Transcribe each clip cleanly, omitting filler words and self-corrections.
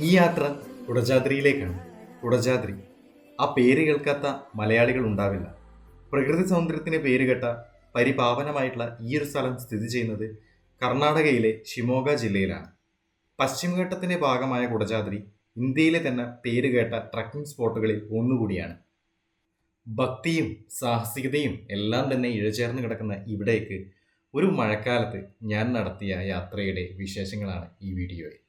ഈ യാത്ര കുടജാദ്രിയിലേക്കാണ്. കുടജാദ്രി ആ പേര് കേൾക്കാത്ത മലയാളികൾ ഉണ്ടാവില്ല. പ്രകൃതി സൗന്ദര്യത്തിന് പേരുകേട്ട പരിപാവനമായിട്ടുള്ള ഈ ഒരു സ്ഥലം സ്ഥിതി ചെയ്യുന്നത് കർണാടകയിലെ ഷിമോഗ ജില്ലയിലാണ്. പശ്ചിമഘട്ടത്തിന്റെ ഭാഗമായ കുടജാദ്രി ഇന്ത്യയിലെ തന്നെ പേരുകേട്ട ട്രക്കിംഗ് സ്പോട്ടുകളിൽ ഒന്നുകൂടിയാണ്. ഭക്തിയും സാഹസികതയും എല്ലാം തന്നെ ഇഴചേർന്ന് കിടക്കുന്ന ഇവിടേക്ക് ഒരു മഴക്കാലത്ത് ഞാൻ നടത്തിയ യാത്രയുടെ വിശേഷങ്ങളാണ് ഈ വീഡിയോയിൽ.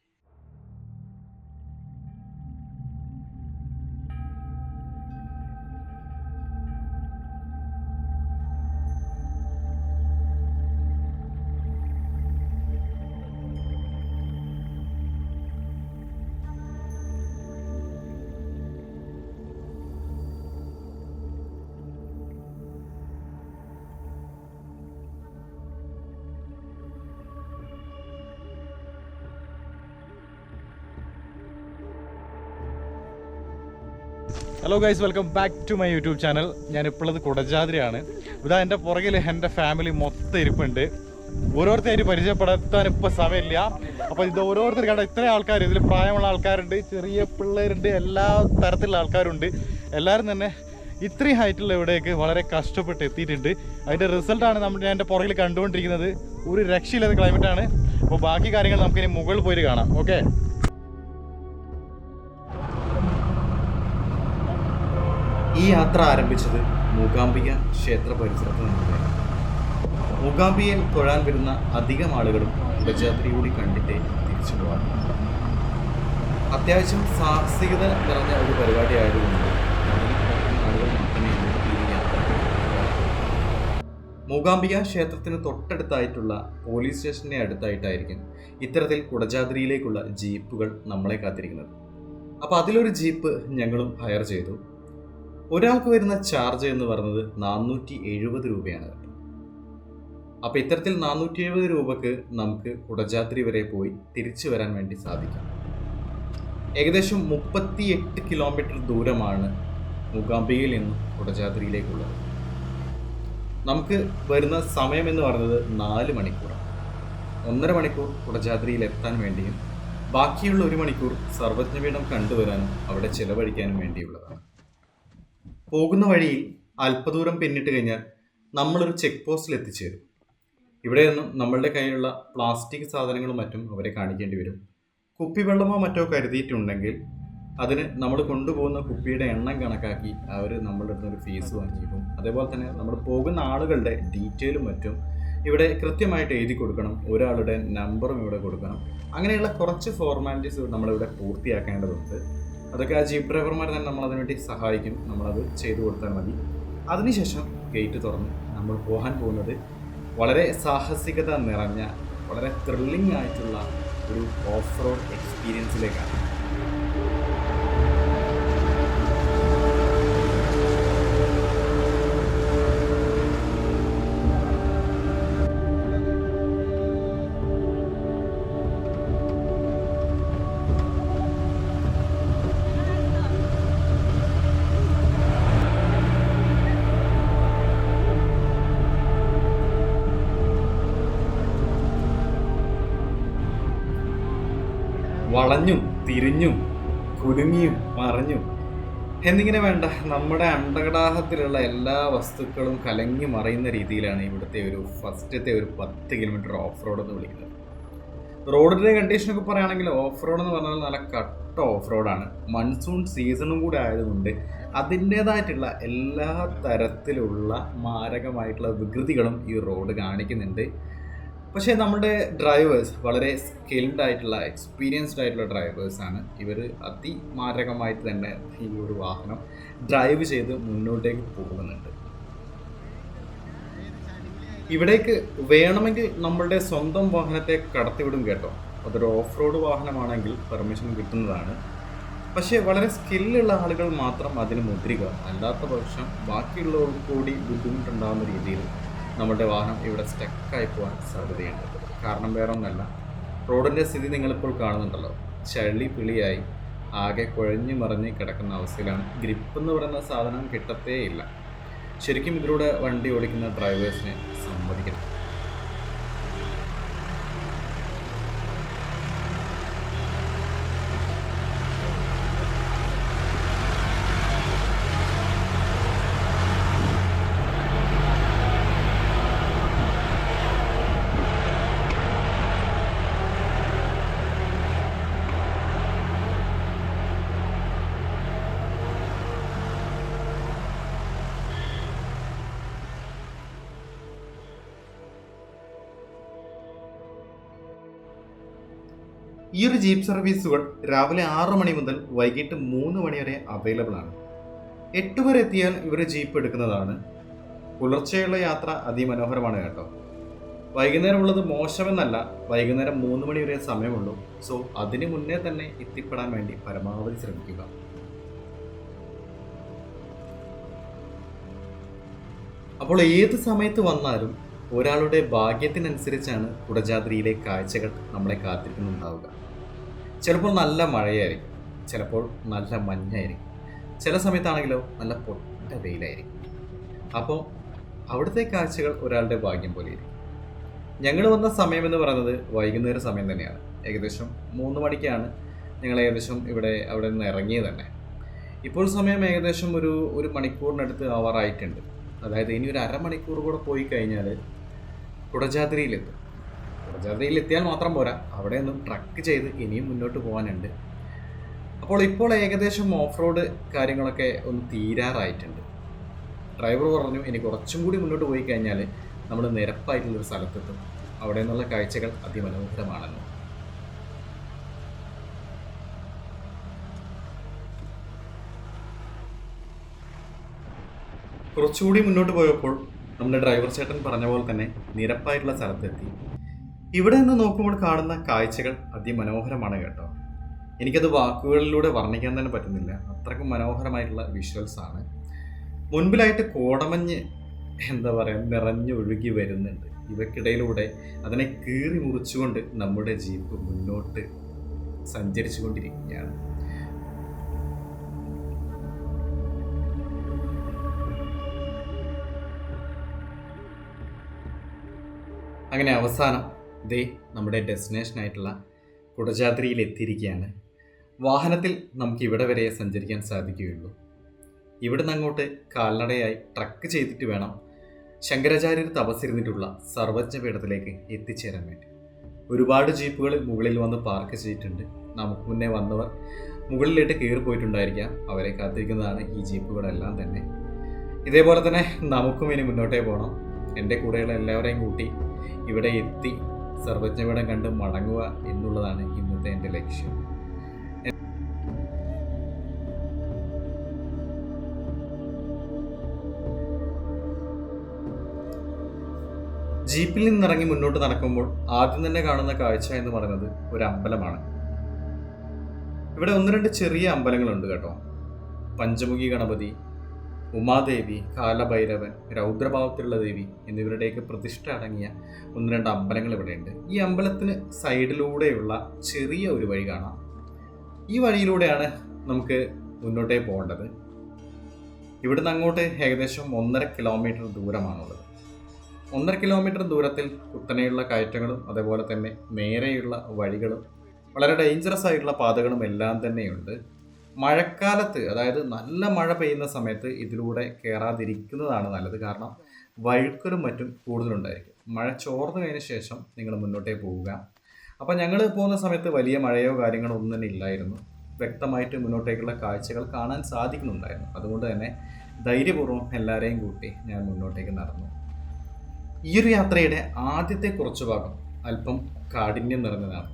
Hello guys, welcome back to my YouTube channel. ഞാനിപ്പോഴത് കുടജാദ്രിയാണ്. ഇതാ എൻ്റെ പുറകിൽ എൻ്റെ ഫാമിലി മൊത്തം ഇരിപ്പുണ്ട്. ഓരോരുത്തരായിട്ട് പരിചയപ്പെടുത്താൻ ഇപ്പോൾ സമയമില്ല. അപ്പോൾ ഇത് ഓരോരുത്തർ കണ്ട ഇത്രയും ആൾക്കാർ, ഇതിൽ പ്രായമുള്ള ആൾക്കാരുണ്ട്, ചെറിയ പിള്ളേരുണ്ട്, എല്ലാ തരത്തിലുള്ള ആൾക്കാരുണ്ട്. എല്ലാവരും തന്നെ ഇത്രയും ഹൈറ്റുള്ള ഇവിടേക്ക് വളരെ കഷ്ടപ്പെട്ട് എത്തിയിട്ടുണ്ട്. അതിൻ്റെ റിസൾട്ടാണ് ഞാൻ എൻ്റെ പുറകിൽ കണ്ടുകൊണ്ടിരിക്കുന്നത്. ഒരു രക്ഷയില്ലാത്ത ക്ലൈമറ്റാണ്. അപ്പോൾ ബാക്കി കാര്യങ്ങൾ നമുക്കിനി മുകളിൽ പോയിട്ട് കാണാം. ഓക്കെ, ഈ യാത്ര ആരംഭിച്ചത് മൂകാംബിക ക്ഷേത്ര പരിസരത്ത് നിന്നാണ്. മൂകാംബികയിൽ തൊഴാൻ വരുന്ന അധികം ആളുകളും കുടജാദ്രി കൂടി കണ്ടിട്ടേ തിരിച്ചു പോകാറുണ്ട്. അത്യാവശ്യം സാഹസികത നിറഞ്ഞ ഒരു പരിപാടി ആയതുകൊണ്ട് ആളുകൾ മാത്രമേ ഈ യാത്ര. മൂകാംബിക ക്ഷേത്രത്തിന് തൊട്ടടുത്തായിട്ടുള്ള പോലീസ് സ്റ്റേഷന്റെ അടുത്തായിട്ടായിരിക്കും ഇത്തരത്തിൽ കുടജാദ്രിയിലേക്കുള്ള ജീപ്പുകൾ നമ്മളെ കാത്തിരിക്കുന്നത്. അപ്പോൾ അതിലൊരു ജീപ്പ് ഞങ്ങളും ഹയർ ചെയ്തു. ഒരാൾക്ക് വരുന്ന ചാർജ് എന്ന് പറയുന്നത് 470 രൂപയാണ്. അപ്പോൾ ഇത്തരത്തിൽ 470 രൂപക്ക് നമുക്ക് കുടജാദ്രി വരെ പോയി തിരിച്ചു വരാൻ വേണ്ടി സാധിക്കും. ഏകദേശം 38 കിലോമീറ്റർ ദൂരമാണ് മൂകാംബികയിൽ നിന്നും കുടജാദ്രിയിലേക്കുള്ളത്. നമുക്ക് വരുന്ന സമയം എന്ന് പറയുന്നത് 4 മണിക്കൂറാണ്. 1.5 മണിക്കൂർ കുടജാദ്രിയിൽ എത്താൻ വേണ്ടിയും ബാക്കിയുള്ള 1 മണിക്കൂർ സർവജ്ഞപീഠം കണ്ടുവരാനും അവിടെ ചിലവഴിക്കാനും വേണ്ടിയുള്ളതാണ്. പോകുന്ന വഴിയിൽ അല്പദൂരം പിന്നിട്ട് കഴിഞ്ഞാൽ നമ്മളൊരു ചെക്ക് പോസ്റ്റിൽ എത്തിച്ചേരും. ഇവിടെ നിന്നും നമ്മളുടെ കയ്യിലുള്ള പ്ലാസ്റ്റിക് സാധനങ്ങളും മറ്റും അവരെ കാണിക്കേണ്ടി വരും. കുപ്പിവെള്ളമോ മറ്റോ കരുതിയിട്ടുണ്ടെങ്കിൽ അതിന് നമ്മൾ കൊണ്ടുപോകുന്ന കുപ്പിയുടെ എണ്ണം കണക്കാക്കി അവർ നമ്മളുടെ അടുത്ത് ഒരു ഫീസ് വാങ്ങിക്കും. അതേപോലെ തന്നെ നമ്മൾ പോകുന്ന ആളുകളുടെ ഡീറ്റെയിലും മറ്റും ഇവിടെ കൃത്യമായിട്ട് എഴുതി കൊടുക്കണം. ഒരാളുടെ നമ്പറും ഇവിടെ കൊടുക്കണം. അങ്ങനെയുള്ള കുറച്ച് ഫോർമാലിറ്റീസ് നമ്മളിവിടെ പൂർത്തിയാക്കേണ്ടതുണ്ട്. അതൊക്കെ ആ ജീപ്പ് ഡ്രൈവർമാർ തന്നെ നമ്മളതിനുവേണ്ടി സഹായിക്കും. നമ്മളത് ചെയ്തു കൊടുത്താൽ മതി. അതിനുശേഷം ഗേറ്റ് തുറന്ന് നമ്മൾ പോകാൻ പോകുന്നത് വളരെ സാഹസികത നിറഞ്ഞ വളരെ ത്രില്ലിംഗ് ആയിട്ടുള്ള ഒരു ഓഫ് റോഡ് എക്സ്പീരിയൻസിലേക്കാണ്. വളഞ്ഞും തിരിഞ്ഞും കുലുങ്ങിയും മറിഞ്ഞും എന്നിങ്ങനെ വേണ്ട, നമ്മുടെ അണ്ടകടാഹത്തിലുള്ള എല്ലാ വസ്തുക്കളും കലങ്ങി മറയുന്ന രീതിയിലാണ് ഇവിടുത്തെ ഒരു ഫസ്റ്റത്തെ ഒരു 10 കിലോമീറ്റർ ഓഫ് റോഡ് എന്ന് വിളിക്കുന്നത്. റോഡിൻ്റെ കണ്ടീഷനൊക്കെ പറയുകയാണെങ്കിൽ ഓഫ് റോഡ് എന്ന് പറഞ്ഞാൽ നല്ല കട്ട ഓഫ് റോഡാണ്. മൺസൂൺ സീസണും കൂടെ ആയതുകൊണ്ട് അതിൻ്റേതായിട്ടുള്ള എല്ലാ തരത്തിലുള്ള മാരകമായിട്ടുള്ള വികൃതികളും ഈ റോഡ് കാണിക്കുന്നുണ്ട്. പക്ഷേ നമ്മുടെ ഡ്രൈവേഴ്സ് വളരെ സ്കിൽഡ് ആയിട്ടുള്ള എക്സ്പീരിയൻസ്ഡ് ആയിട്ടുള്ള ഡ്രൈവേഴ്സാണ്. ഇവർ അതിമാരകമായിട്ട് തന്നെ ഈ ഒരു വാഹനം ഡ്രൈവ് ചെയ്ത് മുന്നോട്ടേക്ക് പോകുന്നുണ്ട്. ഇവിടേക്ക് വേണമെങ്കിൽ നമ്മളുടെ സ്വന്തം വാഹനത്തെ കടത്തിവിടും കേട്ടോ. അതൊരു ഓഫ് റോഡ് വാഹനമാണെങ്കിൽ പെർമിഷൻ കിട്ടുന്നതാണ്. പക്ഷേ വളരെ സ്കില്ലുള്ള ആളുകൾ മാത്രം അതിന് മുദ്രിക. അല്ലാത്ത പക്ഷം ബാക്കിയുള്ളവർക്ക് കൂടി ബുദ്ധിമുട്ടുണ്ടാകുന്ന രീതിയിൽ നമ്മുടെ വാഹനം ഇവിടെ സ്റ്റക്കായി പോകാൻ സാധ്യതയുണ്ട്. കാരണം വേറെ ഒന്നല്ല, റോഡിൻ്റെ സ്ഥിതി നിങ്ങളിപ്പോൾ കാണുന്നുണ്ടല്ലോ. ചളി പിളിയായി ആകെ കുഴഞ്ഞു മറിഞ്ഞ് കിടക്കുന്ന അവസ്ഥയിലാണ്. ഗ്രിപ്പ് എന്ന് പറയുന്ന സാധനം കിട്ടത്തേ ഇല്ല. ശരിക്കും ഇതിലൂടെ വണ്ടി ഓടിക്കുന്ന ഡ്രൈവേഴ്സിനെ സമ്മതിക്കണം. ഈ ഒരു ജീപ്പ് സർവീസുകൾ രാവിലെ 6 മണി മുതൽ വൈകിട്ട് 3 മണി വരെ അവൈലബിൾ ആണ്. 8 വരെ എത്തിയാൽ ഇവർ ജീപ്പ് എടുക്കുന്നതാണ്. പുലർച്ചെയുള്ള യാത്ര അതിമനോഹരമാണ് കേട്ടോ. വൈകുന്നേരം ഉള്ളത് മോശമെന്നല്ല, വൈകുന്നേരം 3 മണി വരെ സമയമുള്ളൂ. സോ അതിന് മുന്നേ തന്നെ എത്തിപ്പെടാൻ വേണ്ടി പരമാവധി ശ്രമിക്കുക. അപ്പോൾ ഏത് സമയത്ത് വന്നാലും ഒരാളുടെ ഭാഗ്യത്തിനനുസരിച്ചാണ് കുടജാദ്രിയിലെ കാഴ്ചകൾ നമ്മളെ കാത്തിരിക്കുന്നുണ്ടാവുക. ചിലപ്പോൾ നല്ല മഴയായിരിക്കും, ചിലപ്പോൾ നല്ല മഞ്ഞായിരിക്കും, ചില സമയത്താണെങ്കിലോ നല്ല പൊട്ട വെയിലായിരിക്കും. അപ്പോൾ അവിടുത്തെ കാഴ്ചകൾ ഒരാളുടെ ഭാഗ്യം പോലെയായിരിക്കും. ഞങ്ങൾ വന്ന സമയമെന്ന് പറയുന്നത് വൈകുന്നേര സമയം തന്നെയാണ്. ഏകദേശം 3 മണിക്കാണ് ഞങ്ങൾ അവിടെ നിന്ന് ഇറങ്ങിയത് തന്നെ. ഇപ്പോൾ സമയം ഏകദേശം ഒരു മണിക്കൂറിനടുത്ത് ആവാറായിട്ടുണ്ട്. അതായത് ഇനി ഒരു അരമണിക്കൂർ കൂടെ പോയി കഴിഞ്ഞാൽ കുടജാദ്രിയിലെത്തും. കുടജാദ്രിയിലെത്തിയാൽ മാത്രം പോരാ, അവിടെ നിന്നും ട്രക്ക് ചെയ്ത് ഇനിയും മുന്നോട്ട് പോകാനുണ്ട്. ഇപ്പോൾ ഏകദേശം ഓഫ് റോഡ് കാര്യങ്ങളൊക്കെ ഒന്ന് തീരാറായിട്ടുണ്ട്. ഡ്രൈവർ പറഞ്ഞു ഇനി കുറച്ചും കൂടി മുന്നോട്ട് പോയി കഴിഞ്ഞാൽ നമ്മൾ നിരപ്പായിട്ടുള്ളൊരു സ്ഥലത്തെത്തും. അവിടെ നിന്നുള്ള കാഴ്ചകൾ അതിമനോഹരമാണെന്ന്. കുറച്ചുകൂടി മുന്നോട്ട് പോയപ്പോൾ നമ്മുടെ ഡ്രൈവർ ചേട്ടൻ പറഞ്ഞ പോലെ തന്നെ നിരപ്പായിട്ടുള്ള സ്ഥലത്തെത്തി. ഇവിടെ നിന്ന് നോക്കുമ്പോൾ കാണുന്ന കാഴ്ചകൾ അതിമനോഹരമാണ് കേട്ടോ. എനിക്കത് വാക്കുകളിലൂടെ വർണ്ണിക്കാൻ തന്നെ പറ്റുന്നില്ല, അത്രയ്ക്കും മനോഹരമായിട്ടുള്ള വിഷ്വൽസ് ആണ്. മുൻപിലായിട്ട് കോടമഞ്ഞ് നിറഞ്ഞൊഴുകി വരുന്നുണ്ട്. ഇവയ്ക്കിടയിലൂടെ അതിനെ കീറി മുറിച്ചുകൊണ്ട് നമ്മുടെ ജീപ്പ് മുന്നോട്ട് സഞ്ചരിച്ചു കൊണ്ടിരിക്കുകയാണ്. അങ്ങനെ അവസാനം നമ്മുടെ ഡെസ്റ്റിനേഷനായിട്ടുള്ള കുടജാദ്രിയിൽ എത്തിയിരിക്കുകയാണ്. വാഹനത്തിൽ നമുക്ക് ഇവിടെ വരെ സഞ്ചരിക്കാൻ സാധിക്കുകയുള്ളൂ. ഇവിടുന്ന് അങ്ങോട്ട് കാൽനടയായി ട്രക്ക് ചെയ്തിട്ട് വേണം ശങ്കരാചാര്യർ തപസ്സിരുന്നിട്ടുള്ള സർവജ്ഞപീഠത്തിലേക്ക് എത്തിച്ചേരാൻ വേണ്ടി. ഒരുപാട് ജീപ്പുകൾ മുകളിൽ വന്ന് പാർക്ക് ചെയ്തിട്ടുണ്ട്. നമുക്ക് മുന്നേ വന്നവർ മുകളിലേക്ക് കയറി പോയിട്ടുണ്ടായിരിക്കാം. അവരെ കാത്തിരിക്കുന്നതാണ് ഈ ജീപ്പുകളെല്ലാം തന്നെ. ഇതേപോലെ തന്നെ നമുക്കും ഇനി മുന്നോട്ടേ പോകണം. എൻ്റെ കൂടെയുള്ള എല്ലാവരെയും കൂട്ടി ഇവിടെ എത്തി സർവജ്ഞപീഠം കണ്ട് മടങ്ങുക എന്നുള്ളതാണ് ഇന്നത്തെ എൻ്റെ ലക്ഷ്യം. ജീപ്പിൽ നിന്നിറങ്ങി മുന്നോട്ട് നടക്കുമ്പോൾ ആദ്യം തന്നെ കാണുന്ന കാഴ്ച എന്ന് പറയുന്നത് ഒരു അമ്പലമാണ്. ഇവിടെ 1-2 ചെറിയ അമ്പലങ്ങളുണ്ട് കേട്ടോ. പഞ്ചമുഖി ഗണപതി, ഉമാദേവി, കാലഭൈരവൻ, രൗദ്രഭാവത്തിലുള്ള ദേവി എന്നിവരുടെയൊക്കെ പ്രതിഷ്ഠ അടങ്ങിയ 1-2 അമ്പലങ്ങൾ ഇവിടെയുണ്ട്. ഈ അമ്പലത്തിന് സൈഡിലൂടെയുള്ള ചെറിയ ഒരു വഴി കാണാം. ഈ വഴിയിലൂടെയാണ് നമുക്ക് മുന്നോട്ടേ പോകേണ്ടത്. ഇവിടുന്ന് അങ്ങോട്ട് ഏകദേശം 1.5 കിലോമീറ്റർ ദൂരമാണുള്ളത്. 1.5 കിലോമീറ്റർ ദൂരത്തിൽ കുത്തനെയുള്ള കയറ്റങ്ങളും അതേപോലെ തന്നെ നേരെയുള്ള വഴികളും വളരെ ഡേഞ്ചറസ് ആയിട്ടുള്ള പാതകളും എല്ലാം തന്നെയുണ്ട്. മഴക്കാലത്ത്, അതായത് നല്ല മഴ പെയ്യുന്ന സമയത്ത് ഇതിലൂടെ കയറാതിരിക്കുന്നതാണ് നല്ലത്. കാരണം വഴുക്കലും മറ്റും കൂടുതലുണ്ടായിരിക്കും. മഴ ചോർന്നു കഴിഞ്ഞ ശേഷം നിങ്ങൾ മുന്നോട്ടേ പോവുക. അപ്പോൾ ഞങ്ങൾ പോകുന്ന സമയത്ത് വലിയ മഴയോ കാര്യങ്ങളോ ഒന്നും തന്നെ ഇല്ലായിരുന്നു. വ്യക്തമായിട്ട് മുന്നോട്ടേക്കുള്ള കാഴ്ചകൾ കാണാൻ സാധിക്കുന്നുണ്ടായിരുന്നു. അതുകൊണ്ട് തന്നെ ധൈര്യപൂർവ്വം എല്ലാവരെയും കൂട്ടി ഞാൻ മുന്നോട്ടേക്ക് നടന്നു. ഈ ഒരു യാത്രയുടെ ആദ്യത്തെ കുറച്ച് ഭാഗം അല്പം കാഠിന്യം നിറഞ്ഞതാണ്.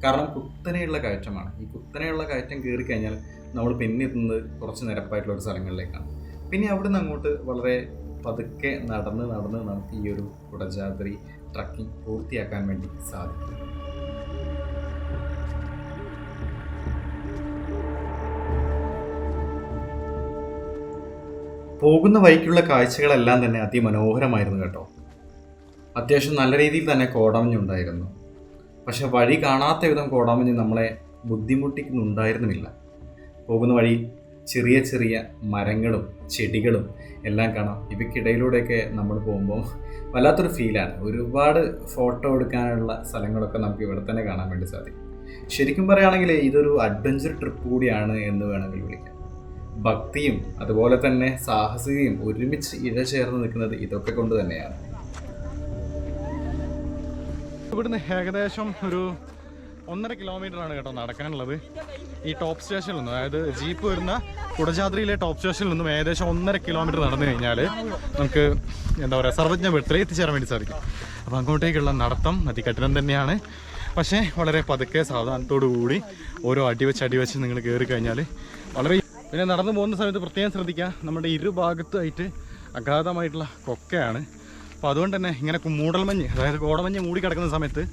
കാരണം കുത്തനെയുള്ള കയറ്റമാണ്. ഈ കുത്തനെയുള്ള കയറ്റം കയറി കഴിഞ്ഞാൽ നമ്മൾ പിന്നെ എത്തുന്നത് കുറച്ച് നിരപ്പായിട്ടുള്ള ഒരു സ്ഥലങ്ങളിലേക്കാണ്. പിന്നെ അവിടെ നിന്ന് അങ്ങോട്ട് വളരെ പതുക്കെ നടന്ന് നമുക്ക് ഈ ഒരു കുടജാദ്രി ട്രക്കിംഗ് പൂർത്തിയാക്കാൻ വേണ്ടി സാധിക്കും. പോകുന്ന വഴിക്കുള്ള കാഴ്ചകളെല്ലാം തന്നെ അതിമനോഹരമായിരുന്നു കേട്ടോ. അത്യാവശ്യം നല്ല രീതിയിൽ തന്നെ കോടമഞ്ഞുണ്ടായിരുന്നു. പക്ഷെ വഴി കാണാത്ത വിധം കോടമഞ്ഞ് നമ്മളെ ബുദ്ധിമുട്ടിക്കുന്നുണ്ടായിരുന്നുമില്ല. പോകുന്ന വഴി ചെറിയ ചെറിയ മരങ്ങളും ചെടികളും എല്ലാം കാണാം. ഇവയ്ക്കിടയിലൂടെയൊക്കെ നമ്മൾ പോകുമ്പോൾ വല്ലാത്തൊരു ഫീലാണ്. ഒരുപാട് ഫോട്ടോ എടുക്കാനുള്ള സ്ഥലങ്ങളൊക്കെ നമുക്ക് ഇവിടെ തന്നെ കാണാൻ വേണ്ടി സാധിക്കും. ശരിക്കും പറയുകയാണെങ്കിൽ ഇതൊരു അഡ്വഞ്ചർ ട്രിപ്പ് കൂടിയാണ് എന്ന് വേണമെങ്കിൽ വിളിക്കാം. ഭക്തിയും അതുപോലെ തന്നെ സാഹസികയും ഒരുമിച്ച് ഇഴചേർന്ന് നിൽക്കുന്നത് ഇതൊക്കെ കൊണ്ട് തന്നെയാണ്. ഇവിടുന്ന് ഏകദേശം ഒരു 1.5 കിലോമീറ്റർ ആണ് കേട്ടോ നടക്കാനുള്ളത്. ഈ ടോപ്പ് സ്റ്റേഷനിൽ നിന്നും, അതായത് ജീപ്പ് വരുന്ന കുടജാദ്രിയിലെ ടോപ്പ് സ്റ്റേഷനിൽ നിന്നും ഏകദേശം 1.5 കിലോമീറ്റർ നടന്നു കഴിഞ്ഞാൽ നമുക്ക് സർവജ്ഞപീഠത്തിൽ എത്തിച്ചേരാൻ വേണ്ടി സാധിക്കും. അപ്പോൾ അങ്ങോട്ടേക്കുള്ള നടത്തം അതികഠിനം തന്നെയാണ്. പക്ഷേ വളരെ പതുക്കെ സാവധാനത്തോടു കൂടി ഓരോ അടിവെച്ച് നിങ്ങൾ കയറി കഴിഞ്ഞാൽ വളരെ. പിന്നെ നടന്നു പോകുന്ന സമയത്ത് പ്രത്യേകം ശ്രദ്ധിക്കുക, നമ്മുടെ ഇരുഭാഗത്തായിട്ട് അഗാധമായിട്ടുള്ള കൊക്കയാണ്. അപ്പോൾ അതുകൊണ്ട് തന്നെ ഇങ്ങനെ മൂടൽമഞ്ഞ്, അതായത് കോടമഞ്ഞ് മൂടി കിടക്കുന്ന സമയത്ത്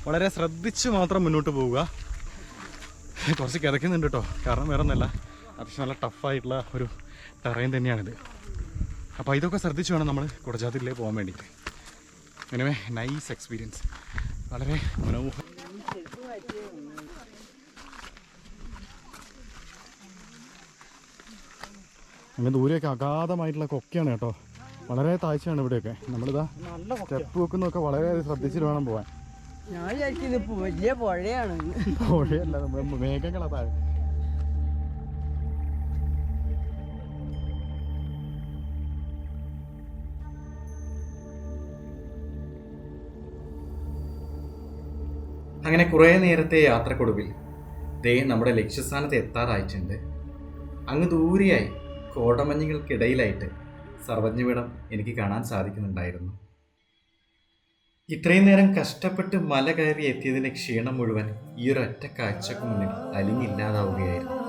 വളരെ ശ്രദ്ധിച്ച് മാത്രം മുന്നോട്ട് പോവുക. കുറച്ച് കിതയ്ക്കുന്നുണ്ട് കേട്ടോ, കാരണം വേറെ ഒന്നല്ല, അത്യാവശ്യം നല്ല ടഫായിട്ടുള്ള ഒരു ടെറൈൻ തന്നെയാണിത്. അപ്പോൾ ഇതൊക്കെ ശ്രദ്ധിച്ച് വേണം നമ്മൾ കുടജാദ്രിയിലേക്ക് പോകാൻ വേണ്ടിയിട്ട്. എനിവേ നൈസ് എക്സ്പീരിയൻസ്, വളരെ മനോഹരം. അങ്ങനെ ദൂരെയൊക്കെ അഗാധമായിട്ടുള്ള കൊക്കയാണ് കേട്ടോ, വളരെ താഴ്ചയാണ് ഇവിടെയൊക്കെ. നമ്മളിതാ സ്റ്റെപ്പ് വെക്കുന്നതൊക്കെ വളരെ ശ്രദ്ധിച്ചിട്ട് വേണം പോകാൻ. ഞാൻ വിചാരിക്കുന്നത് വലിയ പുഴയാണ്. പുഴയല്ല, നമ്മുടെ മേഘങ്ങളാ താഴെ. അങ്ങനെ കുറേ നേരത്തെ യാത്രക്കൊടുവിൽ ദേ നമ്മുടെ ലക്ഷ്യസ്ഥാനത്ത് എത്താറായിട്ടുണ്ട്. അങ്ങ് ദൂരെയായി കോടമഞ്ഞുകൾക്കിടയിലായിട്ട് സർവജ്ഞപീഠം എനിക്ക് കാണാൻ സാധിക്കുന്നുണ്ടായിരുന്നു. ഇത്രയും നേരം കഷ്ടപ്പെട്ട് മല കയറി എത്തിയതിൻ്റെ ക്ഷീണം മുഴുവൻ ഈ ഒരൊറ്റ കാഴ്ചക്ക് മുന്നിൽ അലിഞ്ഞില്ലാതാവുകയായിരുന്നു.